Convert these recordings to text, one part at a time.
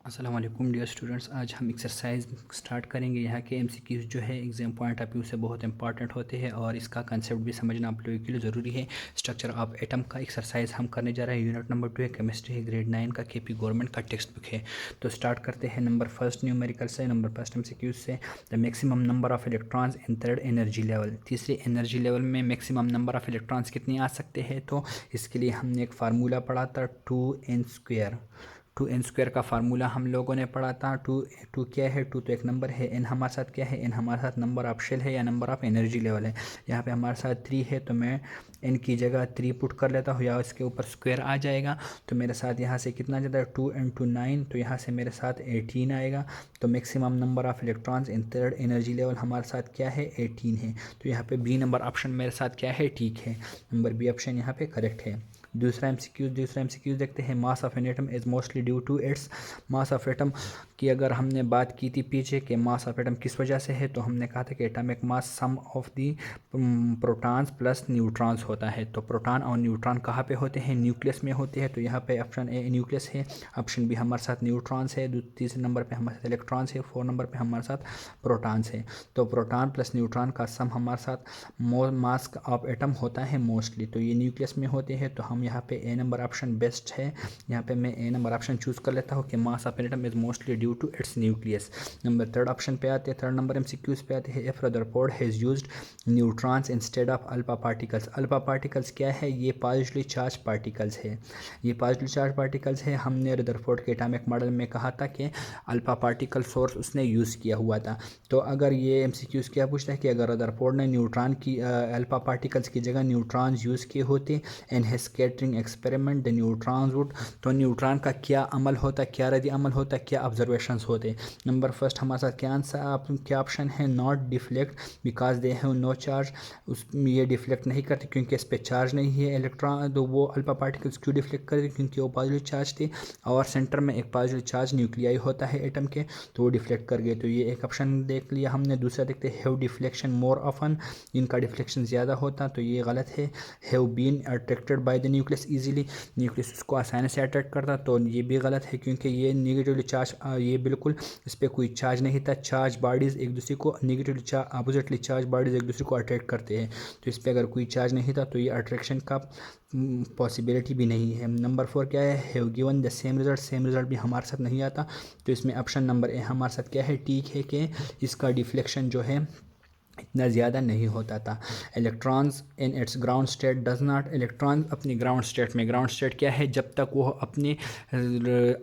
अस्सलाम वालेकुम dear students. आज हम एक्सरसाइज स्टार्ट करेंगे। यहाँ के एमसीक्यूज जो है एग्जाम पॉइंट ऑफ व्यू से बहुत इंपॉर्टेंट होते हैं और इसका कंसेप्ट भी समझना आप लोगों के लिए ज़रूरी है। स्ट्रक्चर ऑफ एटम का एक्सरसाइज हम करने जा रहे हैं। यूनिट नंबर 2 है, केमिस्ट्री है, ग्रेड 9 का केपी गवर्नमेंट का टेक्स्ट बुक है। तो स्टार्ट करते हैं नंबर फर्स्ट न्यूमेरिकल से, नंबर फर्स्ट एमसीक्यूज से। The maximum number of electrons in third energy level. तीसरे एनर्जी लेवल में मैक्सिमम नंबर ऑफ इलेक्ट्रॉन्स कितने आ सकते हैं? तो इसके लिए हमने एक फार्मूला पढ़ा था, 2n²। 2n² का फार्मूला हम लोगों ने पढ़ा था। टू क्या है? टू तो एक नंबर है। एन हमारे साथ क्या है? एन हमारे साथ नंबर ऑफ शेल है या नंबर ऑफ एनर्जी लेवल है। यहाँ पे हमारे साथ 3 है तो मैं एन की जगह 3 पुट कर लेता हूँ या इसके ऊपर स्क्वायर आ जाएगा। तो मेरे साथ यहाँ से कितना जाता है? 2 × 9, तो यहाँ से मेरे साथ 18 आएगा। तो maximum number of electrons in third energy level हमारे साथ क्या है? 18 है। तो यहाँ पे बी नंबर ऑप्शन मेरे साथ क्या है? ठीक है, नंबर बी ऑप्शन यहाँ पे करेक्ट है। दूसरा एमसीक्यू देखते हैं। Mass of an atom is mostly due to its. मास ऑफ एटम की अगर हमने बात की थी पीछे कि मास ऑफ एटम किस वजह से है, तो हमने कहा था कि atomic mass sum of the protons plus neutrons होता है। तो प्रोटॉन और न्यूट्रॉन कहाँ पे होते हैं? न्यूक्लियस में होते हैं। तो यहाँ पे ऑप्शन ए न्यूक्लियस है, ऑप्शन बी हमारे साथ न्यूट्रॉन्स है, तीसरे नंबर पे हमारे साथ इलेक्ट्रॉन्स है, 4 नंबर पे हमारे साथ प्रोटॉन्स है। तो प्रोटॉन प्लस न्यूट्रॉन का सम हमारे साथ मास ऑफ एटम होता है मोस्टली। तो ये न्यूक्लियस में होते हैं। तो हम यहाँ पे ए नंबर ऑप्शन बेस्ट है। यहाँ पे मैं ए नंबर ऑप्शन चूज़ कर लेता हूँ कि mass of atom is mostly due to its nucleus. Number third option पे आते हैं, थर्ड नंबर एमसीक्यूज पे आते हैं। If Rutherford has used neutrons instead of alpha particles. Alpha particles क्या है? ये पॉजिटिवली चार्ज पार्टिकल्स है। ये पॉजिटिवली चार्ज पार्टिकल्स है। हमने रदरफोर्ड के एटॉमिक मॉडल में कहा था कि अल्फा पार्टिकल सोर्स उसने यूज़ किया हुआ था। तो अगर ये एमसीक्यूज क्या पूछता है कि अगर रदरफोर्ड ने न्यूट्रॉन की अल्फा पार्टिकल्स की जगह न्यूट्रॉन्स यूज़ किए होते in his scattering experiment the neutrons would, तो न्यूट्रॉन का क्या अमल होता, क्या रद्द अमल होता, क्या ऑब्जर्वेशंस होते? नंबर फर्स्ट हमारे साथ क्या आंसर, क्या ऑप्शन है? Not deflect because they have no charge. ये डिफ्लेक्ट नहीं करते क्योंकि इस पर चार्ज नहीं है इलेक्ट्रॉन। तो वो अल्फा पार्टिकल्स क्यों डिफ्लेक्ट करते? क्योंकि वो पॉजिटिव चार्ज थे और सेंटर में एक पॉजिटिव चार्ज न्यूक्लियाई होता है एटम के, तो वो डिफ्लेक्ट कर गए। तो ये एक ऑप्शन देख लिया हमने। दूसरा देखते हैं, हैव डिफ्लेक्शन मोर ऑफन, इनका डिफ्लेक्शन ज़्यादा होता, तो ये गलत है। Have been attracted by the nucleus easily, nucleus उसको आसानी से अट्रैक्ट करता, तो ये भी गलत है क्योंकि ये निगेटिवली चार्ज, ये बिल्कुल इस पर कोई चार्ज नहीं था। चार्ज बॉडीज़ एक दूसरे को negatively charge, oppositely charge bodies एक दूसरे को अट्रैक्ट करते हैं। तो इस पर अगर कोई चार्ज नहीं था तो ये अट्रैक्शन का पॉसिबिलिटी भी नहीं है। नंबर 4 क्या है? Have given the same result, same result भी हमारे साथ नहीं आता। तो इसमें ऑप्शन नंबर ए हमारे साथ क्या है? ठीक है कि इसका डिफ्लेक्शन जो है इतना ज़्यादा नहीं होता था। Electrons in its ground state does not, electron अपनी ग्राउंड स्टेट में, ग्राउंड स्टेट क्या है? जब तक वो अपने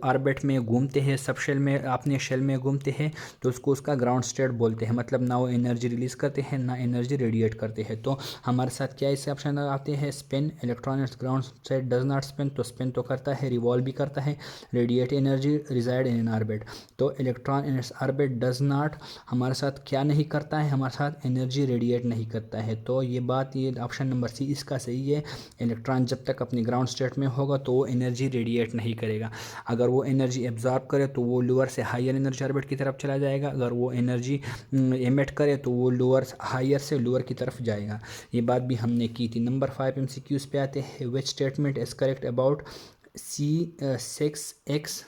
ऑर्बिट में घूमते हैं, सब शेल में, अपने शेल में घूमते हैं, तो उसको उसका ग्राउंड स्टेट बोलते हैं। मतलब ना वो एनर्जी रिलीज़ करते हैं ना एनर्जी रेडिएट करते हैं। तो हमारे साथ क्या इससे ऑप्शन आते हैं? Spin, electron its ground state does not spin, तो स्पिन तो करता है, रिवॉल्व भी करता है। Radiate energy resided in an orbit, तो electron in its orbit does not हमारे साथ क्या नहीं करता है? हमारे साथ एनर्जी रेडिएट नहीं करता है। तो ये बात, ये ऑप्शन नंबर सी इसका सही है। इलेक्ट्रॉन जब तक अपनी ग्राउंड स्टेट में होगा तो वो एनर्जी रेडिएट नहीं करेगा। अगर वो एनर्जी एब्जॉर्ब करे तो वो लोअर से हायर एनर्जी ऑर्बिट की तरफ चला जाएगा। अगर वो एनर्जी एमिट करे तो वो लोअर, हायर से लोअर की तरफ जाएगा। ये बात भी हमने की थी। नंबर 5 एमसीक्यूज पे आते हैं। Which statement is correct about C6X12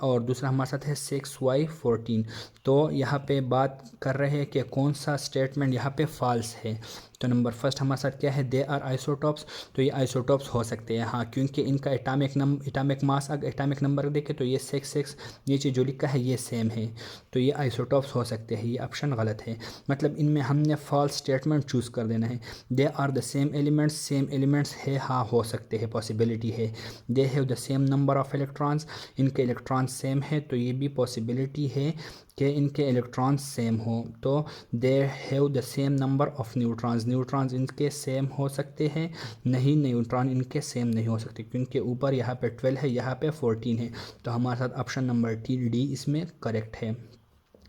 और दूसरा हमारे साथ है 6Y14। तो यहाँ पे बात कर रहे हैं कि कौन सा स्टेटमेंट यहाँ पे फॉल्स है। तो नंबर फर्स्ट हमारे साथ क्या है? दे आर आइसोटॉप्स, तो ये आइसोटॉप्स हो सकते हैं हाँ, क्योंकि इनका एटॉमिक मास, अगर एटॉमिक नंबर देखें तो ये 6 नीचे जो लिखा है ये सेम है, तो ये आइसोटॉप्स हो सकते हैं। ये ऑप्शन गलत है, मतलब इनमें हमने फॉल्स स्टेटमेंट चूज़ कर देना है। They are the same elements, same elements है हाँ, हो सकते हैं, पॉसिबिलिटी है। They have the same number of electrons, इनके इलेक्ट्रॉन्स सेम है, तो ये भी पॉसिबिलिटी है कि इनके इलेक्ट्रॉन्स सेम हो। तो दे have the same number of neutrons, neutrons इनके सेम हो सकते हैं, नहीं न्यूट्रॉन इनके सेम नहीं हो सकते क्योंकि ऊपर यहाँ पे 12 है, यहाँ पे 14 है। तो हमारे साथ ऑप्शन नंबर डी इसमें करेक्ट है।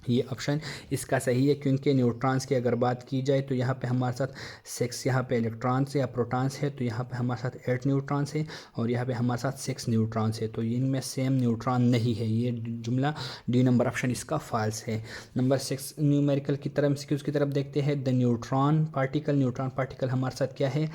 ये ऑप्शन इसका सही है, क्योंकि न्यूट्रॉन्स की अगर बात की जाए तो यहाँ पे हमारे साथ 6 यहाँ पे इलेक्ट्रॉन्स या प्रोटॉन्स है, तो यहाँ पे हमारे साथ 8 न्यूट्रॉन्स है और यहाँ पे हमारे साथ 6 न्यूट्रॉन्स है, तो इनमें सेम न्यूट्रॉन नहीं है। ये जुमला डी नंबर ऑप्शन इसका फॉल्स है। नंबर 6 न्यूमेरिकल की तरफ MCQs की तरफ देखते हैं। द न्यूट्रॉन पार्टिकल हमारे साथ क्या है,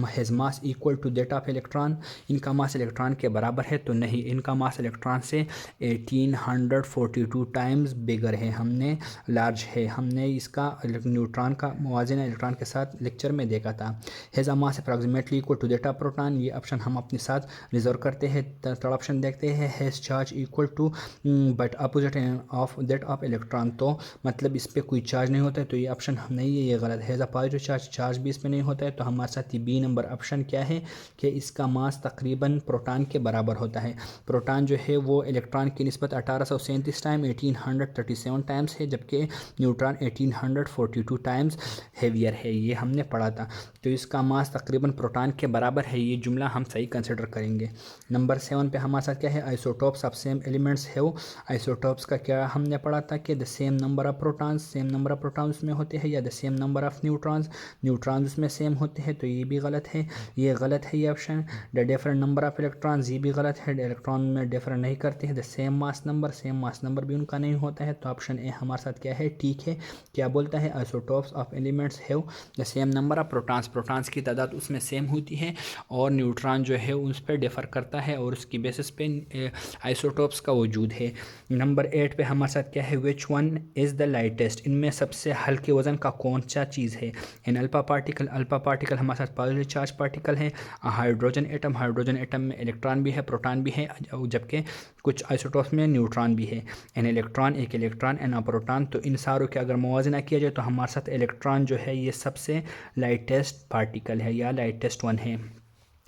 has mass equal to that of electron. इनका मास इलेक्ट्रॉन के बराबर है, तो नहीं, इनका मास इलेक्ट्रॉन से 1842 टाइम्स बिगर है, हमने लार्ज है। हमने इसका न्यूट्रॉन का मुवाजना इलेक्ट्रॉन के साथ लेक्चर में देखा था। Has a mass approximately equal to that of proton, ये ऑप्शन हम अपने साथ रिजर्व करते हैं। थर्ड ऑप्शन देखते हैं, has charge equal to but opposite of that of electron, तो मतलब इस पर कोई चार्ज नहीं होता है, तो ये ऑप्शन नहीं है, ये गलत है। हैज़ अ पॉजिटिव चार्ज भी इस पर नहीं होता है, तो हमारे साथ ये बी नंबर ऑप्शन क्या है कि इसका मास तकरीबन प्रोटॉन के बराबर होता है। प्रोटॉन जो है वो इलेक्ट्रॉन की निस्बत 1837 टाइम 1837 टाइम्स है, जबकि न्यूट्रॉन 1842 टाइम्स हेवियर है, ये हमने पढ़ा था। तो इसका मास तकरीबन प्रोटॉन के बराबर है, ये जुमला हम सही कंसिडर करेंगे। नंबर 7 पे हमारे साथ क्या है, आइसोटोप्स ऑफ सेम एलिमेंट्स है। आइसोटोप्स का क्या हमने पढ़ा था कि the same number of protons, same number of protons में होते हैं, या the same number of neutrons उसमें सेम होते हैं, तो ये भी गलत है, ये गलत है ये option. The different number of electrons, ये भी गलत है, इलेक्ट्रॉन में डिफरेंट नहीं करते हैं। द सेम मास नंबर भी उनका नहीं होता है, तो ऑप्शन ए हमारे साथ क्या है, ठीक है। क्या बोलता है, isotopes of elements have the same number of protons की तादाद उसमें सेम होती है और न्यूट्रॉन जो है उस पर डिफर करता है और उसकी बेसिस पे आइसोटोप्स का वजूद है। नंबर 8 पे हमारे साथ क्या है, which one is the lightest, इनमें सबसे हल्के वजन का कौन सा चीज़ है। इन अल्फा पार्टिकल हमारे साथ पॉजिटिव चार्ज पार्टिकल है। हाइड्रोजन एटम में इलेक्ट्रॉन भी है, प्रोटॉन भी है, जबकि कुछ आइसोटोप्स में न्यूट्रॉन भी है। एन इलेक्ट्रॉन एन प्रोटॉन, तो इन सारों के अगर मुवाजना किया जाए तो हमारे साथ इलेक्ट्रॉन जो है ये सबसे लाइटेस्ट पार्टिकल है या लाइटेस्ट वन है।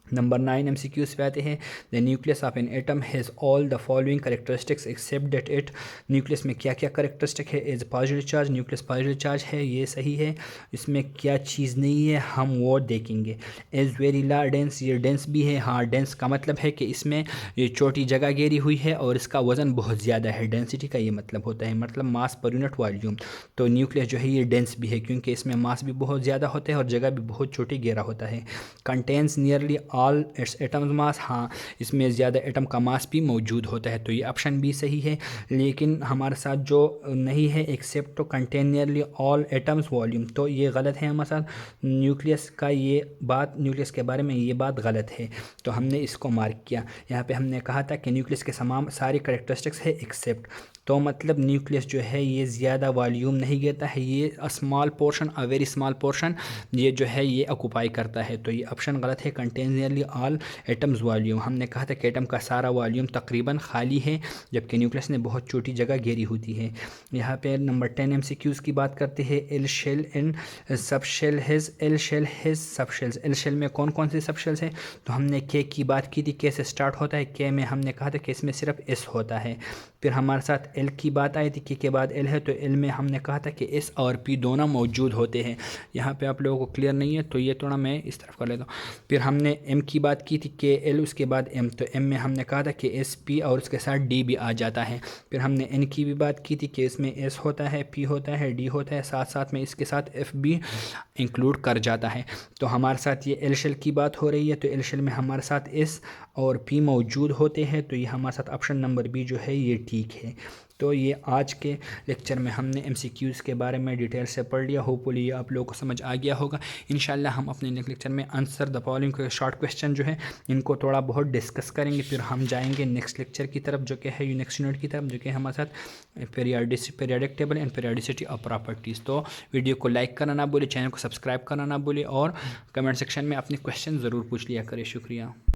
नंबर 9 MCQs पे आते हैं। The nucleus of an atom has all the following characteristics except that it, nucleus में क्या क्या करेक्टरिस्टिक है। Has positive charge, nucleus positive charge है, ये सही है। इसमें क्या चीज़ नहीं है हम वो देखेंगे। एज वेरी लार्ज डेंस, ये डेंस भी है, हाँ डेंस का मतलब है कि इसमें ये छोटी जगह घेरी हुई है और इसका वजन बहुत ज़्यादा है, डेंसिटी का ये मतलब होता है, मतलब मास पर यूनिट वॉल्यूम। तो न्यूक्लियस जो है ये डेंस भी है, क्योंकि इसमें मास भी बहुत ज़्यादा होता है और जगह भी बहुत छोटी घेरा होता है। Contains nearly all its atom's mass, हाँ इसमें ज़्यादा एटम का मास भी मौजूद होता है, तो ये ऑप्शन भी सही है। लेकिन हमारे साथ जो नहीं है एक्सेप्ट तो contain nearly all atoms volume, तो ये गलत है हमारे साथ। न्यूक्लियस का ये बात, न्यूक्लियस के बारे में ये बात गलत है, तो हमने इसको मार्क किया। यहाँ पे हमने कहा था कि न्यूक्लियस के तमाम सारी करेक्टरिस्टिक्स है एक्सेप्ट, तो मतलब न्यूक्लियस जो है ये ज़्यादा वॉल्यूम नहीं घेरता है, ये small portion, a very small portion ये जो है ये ऑक्यूपाई करता है, तो ये ऑप्शन गलत है। Contain nearly all atoms volume, हमने कहा था कि एटम का सारा वॉल्यूम तकरीबन खाली है, जबकि न्यूक्लियस ने बहुत छोटी जगह घेरी होती है। यहाँ पे नंबर 10 MCQs की बात करते हैं। L shell in sub shell has, L shell has sub shells, L shell में कौन कौन से सब शेल्स हैं, तो हमने के की बात की थी, के से स्टार्ट होता है, के में हमने कहा था कि इसमें सिर्फ एस होता है। फिर हमारे साथ एल की बात आई थी, के बाद एल है, तो एल में हमने कहा था कि एस और पी दोनों मौजूद होते हैं। यहाँ पे आप लोगों को क्लियर नहीं है तो ये थोड़ा मैं इस तरफ कर लेता हूँ। फिर हमने एम की बात की थी, के एल उसके बाद एम, तो एम में हमने कहा था कि एस पी और उसके साथ डी भी आ जाता है। फिर हमने एन की भी बात की थी कि इसमें एस होता है, पी होता है, डी होता है, साथ साथ में इसके साथ एफ भी इंक्लूड कर जाता है। तो हमारे साथ ये एल शेल की बात हो रही है, तो एल शेल में हमारे साथ एस और पी मौजूद होते हैं, तो ये हमारे साथ ऑप्शन नंबर बी जो है ये ठीक है। तो ये आज के लेक्चर में हमने MCQs के बारे में डिटेल से पढ़ लिया। होपफुली ये आप लोगों को समझ आ गया होगा। इंशाल्लाह हम अपने नेक्स्ट लेक्चर में answer the following short question जो है इनको थोड़ा बहुत डिस्कस करेंगे। फिर हम जाएंगे नेक्स्ट लेक्चर की तरफ जो कि है नेक्स्ट यूनिट की तरफ, जो कि हमारे साथ periodic table and periodicity of properties. तो वीडियो को लाइक करना ना भूलें, चैनल को सब्सक्राइब करना ना भूलें और कमेंट सेक्शन में अपने क्वेश्चन ज़रूर पूछ लिया करें। शुक्रिया।